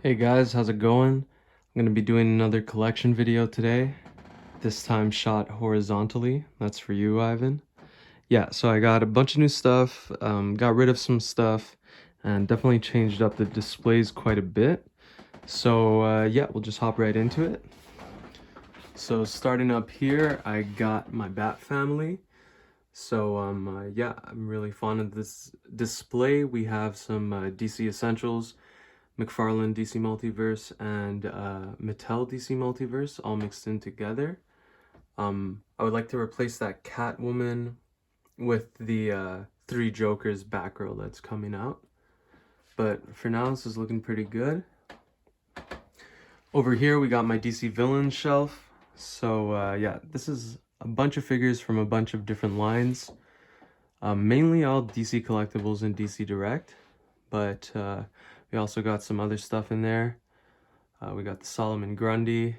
Hey guys, how's it going? I'm going to be doing another collection video today, this time shot horizontally. That's for you, Ivan. Yeah, so I got a bunch of new stuff, got rid of some stuff, and definitely changed up the displays quite a bit. So yeah, we'll just hop right into it. So starting up here, I got my Bat family. So yeah, I'm really fond of this display. We have some DC Essentials, Mcfarlane DC Multiverse, and Mattel DC Multiverse all mixed in together. I would like to replace that Catwoman with the Three Jokers back row that's coming out. But for now, this is looking pretty good. Over here, we got my DC Villains shelf. So yeah, this is a bunch of figures from a bunch of different lines. Mainly all DC collectibles and DC Direct, but we also got some other stuff in there. We got the Solomon Grundy.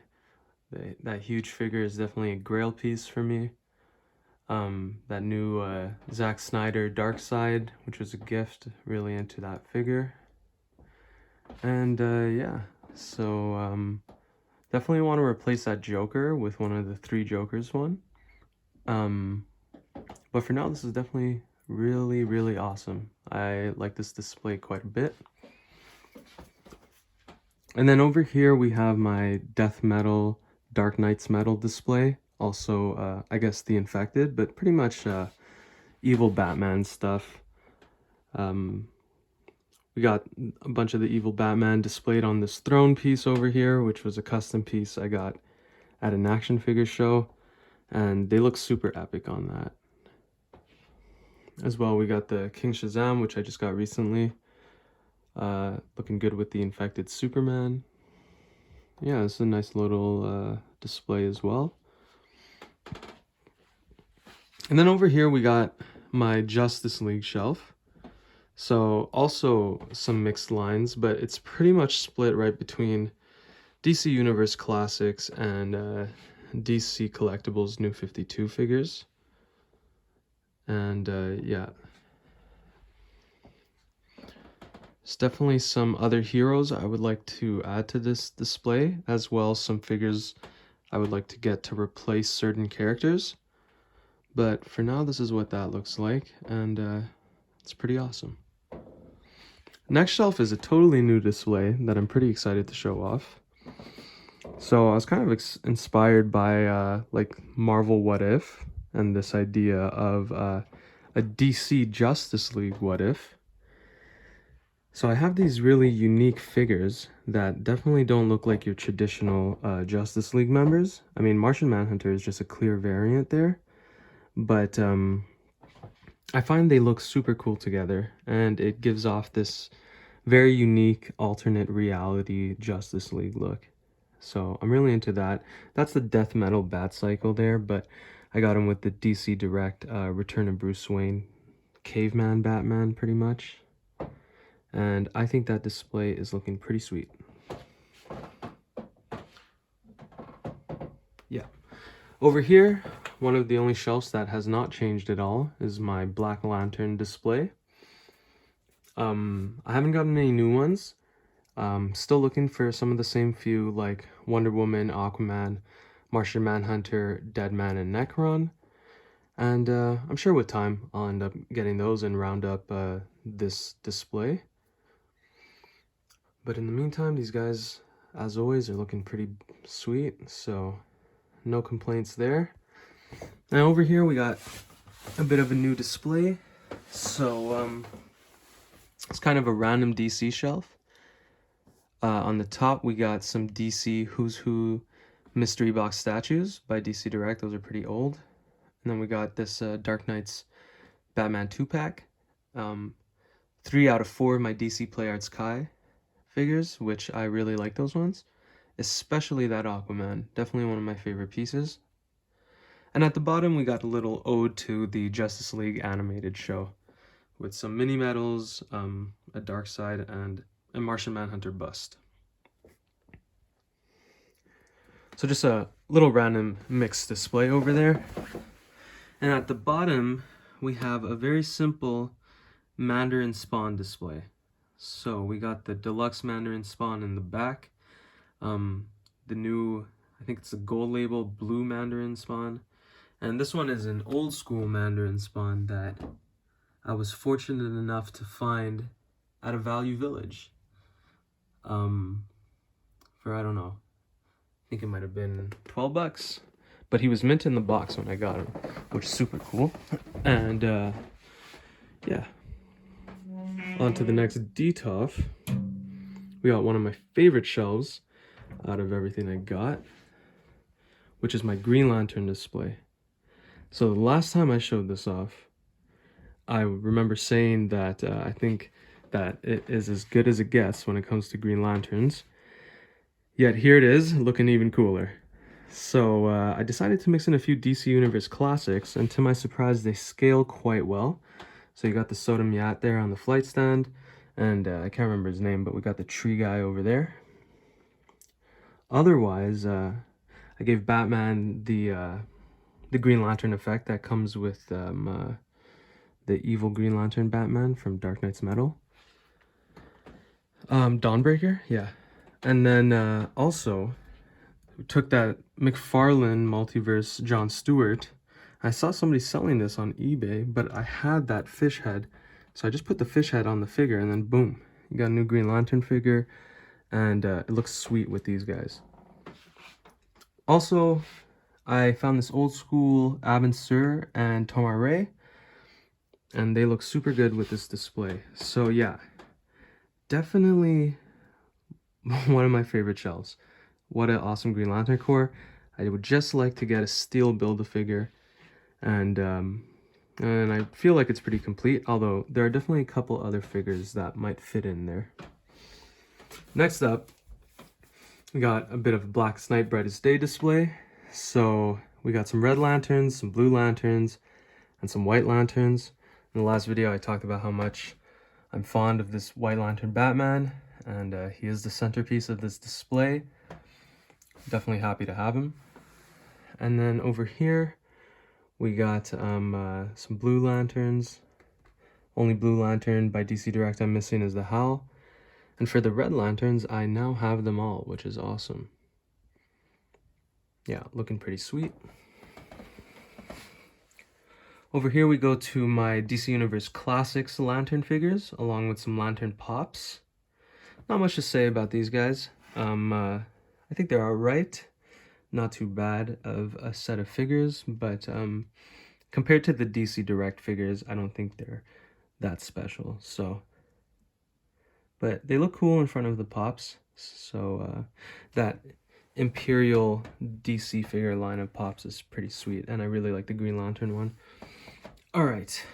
That huge figure is definitely a grail piece for me. That new Zack Snyder Darkseid, which was a gift, really into that figure. And yeah, so definitely want to replace that Joker with one of the Three Jokers one. But for now, this is definitely really awesome. I like this display quite a bit. And then over here we have my Death Metal, Dark Knight's Metal display. Also, I guess the Infected, but pretty much evil Batman stuff. We got a bunch of the evil Batman displayed on this throne piece over here, which was a custom piece I got at an action figure show. And they look super epic on that. As well, we got the King Shazam, which I just got recently. Looking good with the Infected Superman. Yeah, it's a nice little display as well. And then over here we got my Justice League shelf. So also some mixed lines, but it's pretty much split right between DC Universe Classics and DC Collectibles New 52 figures. And yeah. There's definitely some other heroes I would like to add to this display, as well as some figures I would like to get to replace certain characters. But for now, this is what that looks like, and it's pretty awesome. Next shelf is a totally new display that I'm pretty excited to show off. So I was kind of inspired by like Marvel What If, and this idea of a DC Justice League What If. So I have these really unique figures that definitely don't look like your traditional Justice League members. I mean, Martian Manhunter is just a clear variant there, but I find they look super cool together, and it gives off this very unique alternate reality Justice League look. So I'm really into that. That's the Death Metal Bat Cycle there, but I got him with the DC Direct Return of Bruce Wayne Caveman Batman, pretty much. And I think that display is looking pretty sweet. Yeah. Over here, one of the only shelves that has not changed at all is my Black Lantern display. I haven't gotten any new ones. Still looking for some of the same few, like Wonder Woman, Aquaman, Martian Manhunter, Deadman, and Necron. And I'm sure with time I'll end up getting those and round up this display. But in the meantime, these guys, as always, are looking pretty sweet, so no complaints there. Now over here we got a bit of a new display. So it's kind of a random DC shelf. On the top we got some DC Who's Who mystery box statues by DC Direct. Those are pretty old. And then we got this Dark Knight's Batman 2-pack. 3 out of 4 of my DC Play Arts Kai figures, which I really like those ones, especially that Aquaman. Definitely one of my favorite pieces. And at the bottom we got a little ode to the Justice League animated show with some mini medals, a Darkseid, and a Martian Manhunter bust. So just a little random mixed display over there. And at the bottom we have a very simple Mandarin Spawn display. So we got the deluxe Mandarin spawn in the back. The new, I think it's a gold label blue Mandarin spawn. And this one is an old school Mandarin spawn that I was fortunate enough to find at a value village. For, I don't know, I think it might have been 12 bucks. But he was mint in the box when I got him, which is super cool. And yeah. On to the next DTOF. We got one of my favorite shelves out of everything I got, which is my Green Lantern display. So the last time I showed this off, I remember saying that I think that it is as good as it gets when it comes to Green Lanterns. Yet here it is, looking even cooler. So I decided to mix in a few DC Universe classics, and to my surprise, they scale quite well. So you got the Sodom Yacht there on the flight stand, and I can't remember his name, but we got the tree guy over there. Otherwise, I gave Batman the Green Lantern effect that comes with the evil Green Lantern Batman from Dark Knight's Metal. Dawnbreaker, yeah. And then also, we took that Mcfarlane multiverse John Stewart. I saw somebody selling this on eBay, but I had that fish head, so I just put the fish head on the figure, and then boom, you got a new Green Lantern figure, and it looks sweet with these guys. Also, I found this old school Abin Sur and Tomare, and they look super good with this display. So yeah, definitely one of my favorite shelves. What an awesome Green Lantern core. I would just like to get a steel Build-A-Figure, and I feel like it's pretty complete, although there are definitely a couple other figures that might fit in there. Next up, we got a bit of a Blackest Night Brightest Day display. So we got some red lanterns, some blue lanterns, and some white lanterns. In the last video, I talked about how much I'm fond of this White Lantern Batman, and he is the centerpiece of this display. Definitely happy to have him. And then over here, we got some blue lanterns. Only blue lantern by DC Direct I'm missing is the Hal. And for the red lanterns, I now have them all, which is awesome. Yeah, looking pretty sweet. Over here we go to my DC Universe Classics lantern figures, along with some lantern pops. Not much to say about these guys. I think they're alright. Not too bad of a set of figures, but compared to the DC Direct figures, I don't think they're that special. So, but they look cool in front of the pops. So that Imperial DC figure line of pops is pretty sweet, and I really like the Green Lantern one. Alright,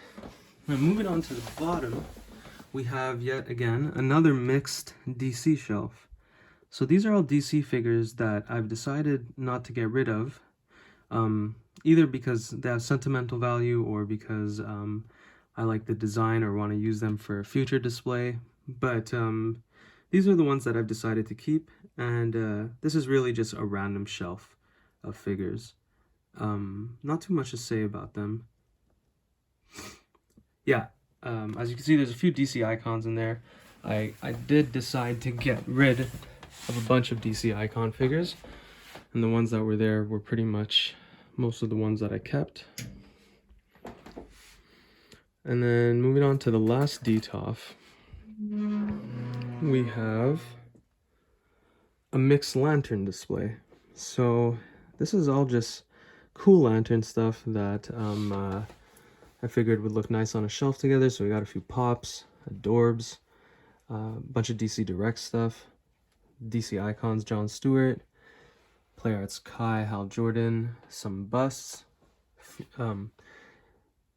now moving on to the bottom, we have yet again another mixed DC shelf. So these are all DC figures that I've decided not to get rid of, either because they have sentimental value or because I like the design or want to use them for a future display. But these are the ones that I've decided to keep, and this is really just a random shelf of figures. Not too much to say about them. Yeah, as you can see, there's a few DC icons in there. I did decide to get rid of a bunch of DC icon figures, and the ones that were there were pretty much most of the ones that I kept. And then moving on to the last DTOF, we have a mixed lantern display. So this is all just cool lantern stuff that I figured would look nice on a shelf together. So we got a few pops, adorbs, a bunch of DC Direct stuff, DC icons, John Stewart, Play Arts Kai, Hal Jordan, some busts,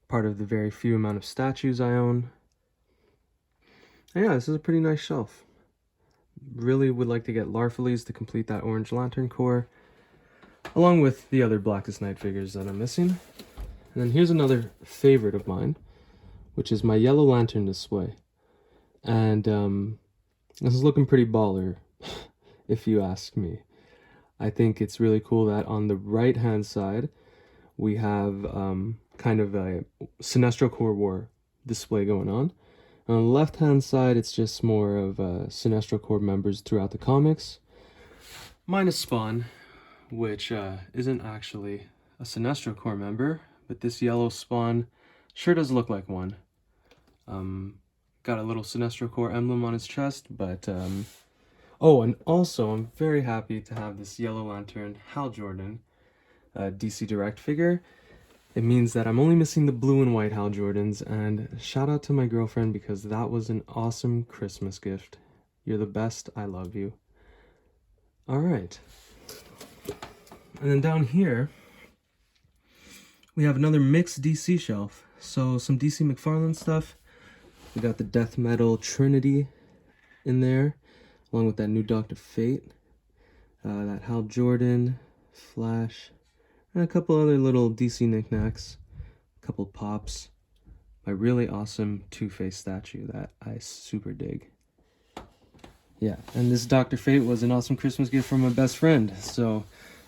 part of the very few amount of statues I own. And yeah, this is a pretty nice shelf. Really would like to get Larfleeze to complete that orange lantern core, along with the other Blackest Night figures that I'm missing. And then here's another favorite of mine, which is my yellow lantern display. And this is looking pretty baller, if you ask me. I think it's really cool that on the right-hand side, we have kind of a Sinestro Core War display going on. On the left-hand side, it's just more of Sinestro Corps members throughout the comics, minus Spawn, which isn't actually a Sinestro Corps member, but this yellow Spawn sure does look like one. Got a little Sinestro Corps emblem on his chest, but oh, and also I'm very happy to have this Yellow Lantern Hal Jordan DC Direct figure. It means that I'm only missing the blue and white Hal Jordans, and shout out to my girlfriend because that was an awesome Christmas gift. You're the best, I love you. Alright. And then down here, we have another mixed DC shelf. So some DC Mcfarlane stuff. We got the Death Metal Trinity in there, along with that new Dr. Fate, that Hal Jordan, Flash, and a couple other little DC knickknacks, a couple pops, my really awesome Two-Face statue that I super dig. Yeah, and this Dr. Fate was an awesome Christmas gift from my best friend, so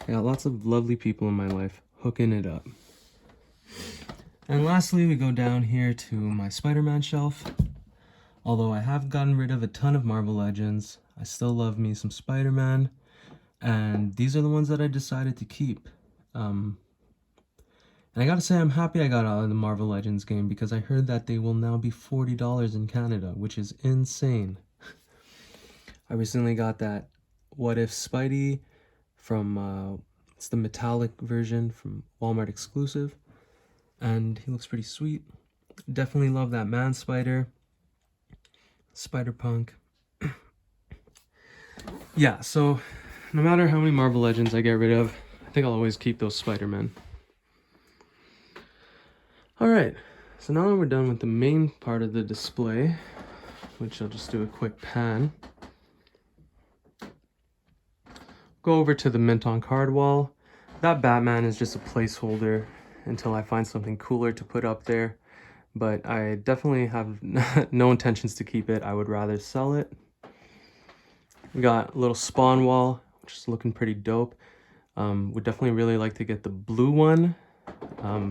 I got lots of lovely people in my life hooking it up. And lastly, we go down here to my Spider-Man shelf. Although I have gotten rid of a ton of Marvel Legends, I still love me some Spider-Man, and these are the ones that I decided to keep. And I gotta say, I'm happy I got out of the Marvel Legends game because I heard that they will now be $40 in Canada, which is insane. I recently got that What If Spidey from, it's the metallic version from Walmart exclusive, and he looks pretty sweet. Definitely love that Man Spider, Spider-Punk. Yeah, so no matter how many Marvel Legends I get rid of, I think I'll always keep those Spider-Men. Alright, so now that we're done with the main part of the display, which I'll just do a quick pan, go over to the mint on card wall. That Batman is just a placeholder until I find something cooler to put up there, but I definitely have no intentions to keep it. I would rather sell it. We got a little Spawn wall, which is looking pretty dope. Would definitely really like to get the blue one.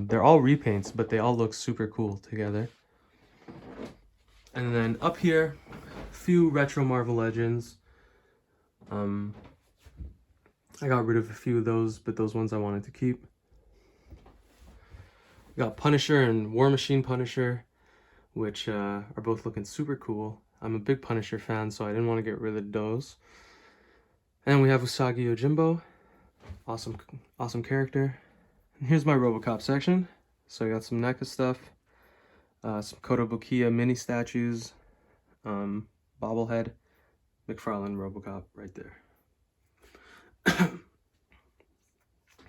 They're all repaints, but they all look super cool together. And then up here, a few retro Marvel Legends. I got rid of a few of those, but those ones I wanted to keep. We got Punisher and War Machine Punisher, which are both looking super cool. I'm a big Punisher fan, so I didn't want to get rid of those. And we have Usagi Yojimbo. Awesome character. And here's my RoboCop section. So I got some NECA stuff, some Kotobukiya mini statues, bobblehead, Mcfarlane RoboCop right there.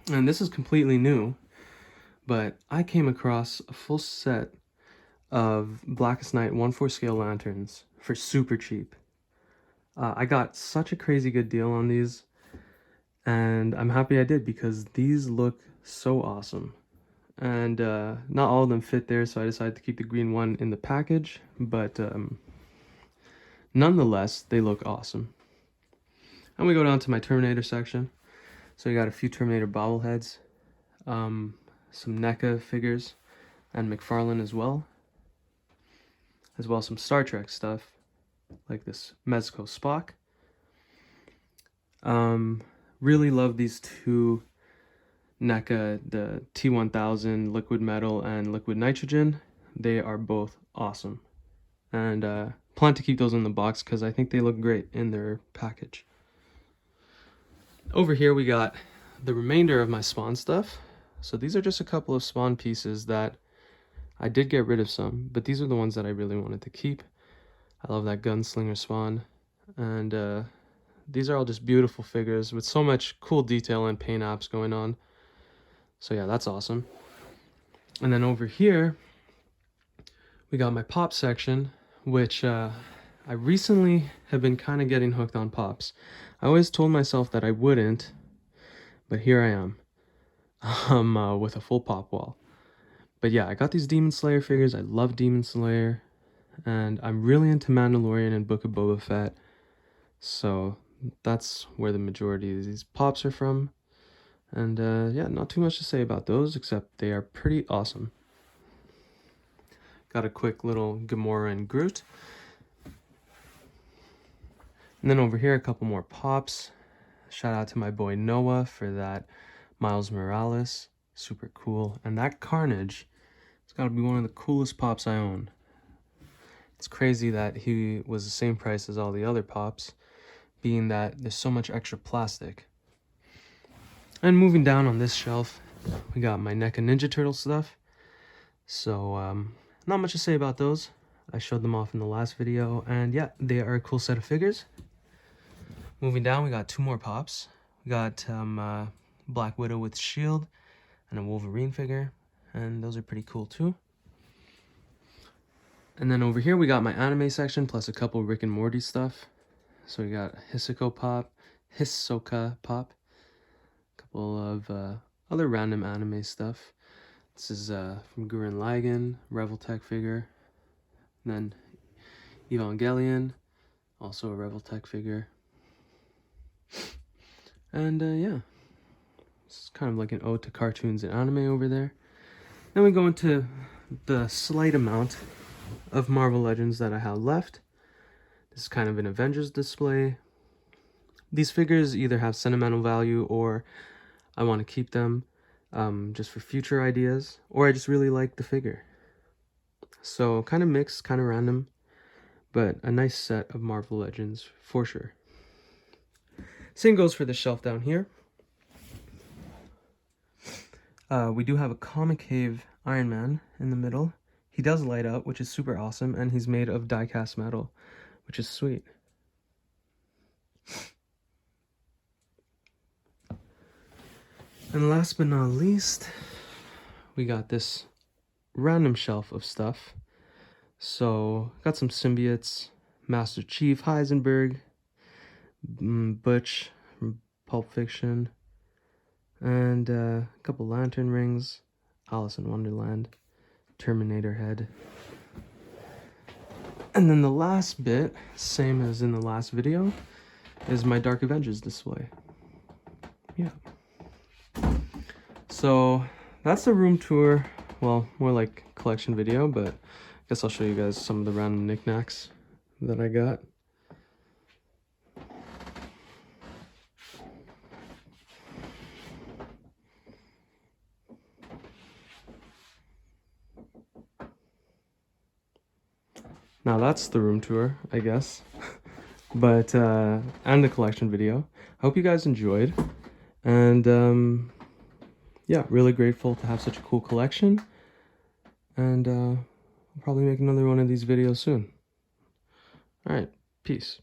And this is completely new, but I came across a full set of Blackest Night 1/4 scale lanterns for super cheap. I got such a crazy good deal on these, and I'm happy I did because these look so awesome. And not all of them fit there, so I decided to keep the green one in the package, but nonetheless, they look awesome. And we go down to my Terminator section. So we got a few Terminator bobbleheads, some NECA figures, and Mcfarlane as well as some Star Trek stuff, like this Mezco Spock. Really love these two NECA, the T1000 Liquid Metal and Liquid Nitrogen. They are both awesome. And plan to keep those in the box because I think they look great in their package. Over here we got the remainder of my Spawn stuff. So these are just a couple of Spawn pieces that I did get rid of some, but these are the ones that I really wanted to keep. I love that Gunslinger Spawn, and these are all just beautiful figures with so much cool detail and paint apps going on. So yeah, that's awesome. And then over here, we got my pop section, which I recently have been kind of getting hooked on pops. I always told myself that I wouldn't, but here I am, with a full pop wall. But yeah, I got these Demon Slayer figures. I love Demon Slayer, and I'm really into Mandalorian and Book of Boba Fett. So that's where the majority of these pops are from. And yeah, not too much to say about those, except they are pretty awesome. Got a quick little Gamora and Groot. And then over here, a couple more pops. Shout out to my boy Noah for that Miles Morales. Super cool. And that Carnage, it's gotta be one of the coolest pops I own. It's crazy that he was the same price as all the other pops, being that there's so much extra plastic. And moving down on this shelf, we got my NECA Ninja Turtle stuff. So, not much to say about those. I showed them off in the last video, and yeah, they are a cool set of figures. Moving down, we got two more pops. We got Black Widow with shield and a Wolverine figure, and those are pretty cool too. And then over here, we got my anime section, plus a couple Rick and Morty stuff. So we got Hisoka Pop, a couple of other random anime stuff. This is from Gurren Lagann, Revoltech figure. And then Evangelion, also a Revoltech figure. And yeah, it's kind of like an ode to cartoons and anime over there. Then we go into the slight amount of Marvel Legends that I have left. This is kind of an Avengers display. These figures either have sentimental value or I want to keep them just for future ideas, or I just really like the figure. So kind of mixed, kind of random, but a nice set of Marvel Legends for sure. Same goes for the shelf down here. We do have a Comic Cave Iron Man in the middle. He does light up, which is super awesome, and he's made of die-cast metal, which is sweet. And last but not least, we got this random shelf of stuff. So, got some symbiotes, Master Chief, Heisenberg, Butch from Pulp Fiction, and a couple lantern rings, Alice in Wonderland, Terminator head. And then the last bit, same as in the last video, is my Dark Avengers display. Yeah. So that's the room tour. Well, more like collection video, but I guess I'll show you guys some of the random knickknacks that I got. Now that's the room tour, I guess, but and the collection video. I hope you guys enjoyed, and yeah, really grateful to have such a cool collection, and I'll probably make another one of these videos soon. All right, peace.